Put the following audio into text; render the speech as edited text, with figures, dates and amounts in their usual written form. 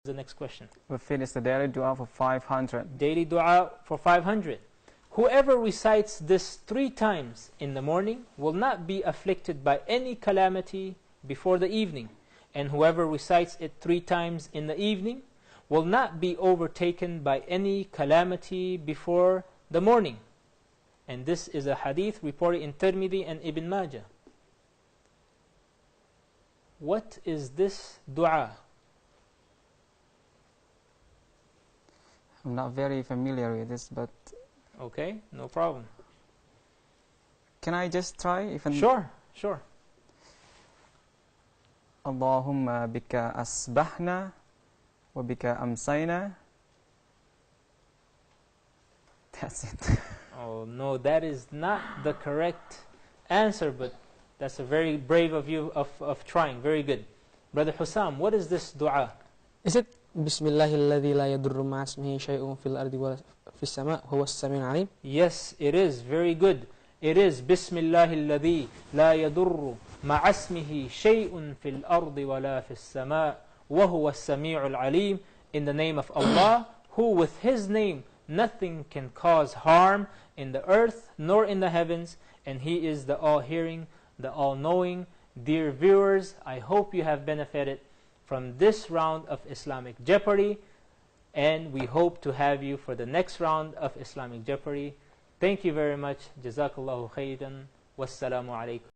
The next question. We finished the daily dua for 500. Daily dua for 500. Whoever recites this 3 times in the morning will not be afflicted by any calamity before the evening. And whoever recites it 3 times in the evening will not be overtaken by any calamity before the morning. And this is a hadith reported in Tirmidhi and Ibn Majah. What is this dua? I'm not very familiar with this, but... Okay, no problem. Can I just try? Sure, sure. Allahumma bika asbahna wa bika amsayna. That's it. Oh no, that is not the correct answer, but that's a very brave of you of trying. Very good. Brother Hussam, what is this dua? Is it Bismillahilladzi la yadurru ma'a ismihi shay'un fil ardi wa fis sama' huwa as-sami'ul 'alim? Yes, it is. Very good. It is Bismillahilladzi la yadurru ma'a ismihi shay'un fil ardi wa la fis sama' wa huwa as-sami'ul 'alim. In the name of Allah, who with His name nothing can cause harm in the earth nor in the heavens, and He is the all-hearing, the all-knowing. Dear viewers, I hope you have benefited from this round of Islamic Jeopardy, and we hope to have you for the next round of Islamic Jeopardy. Thank you very much. Jazakallahu khairan. Wassalamu alaikum.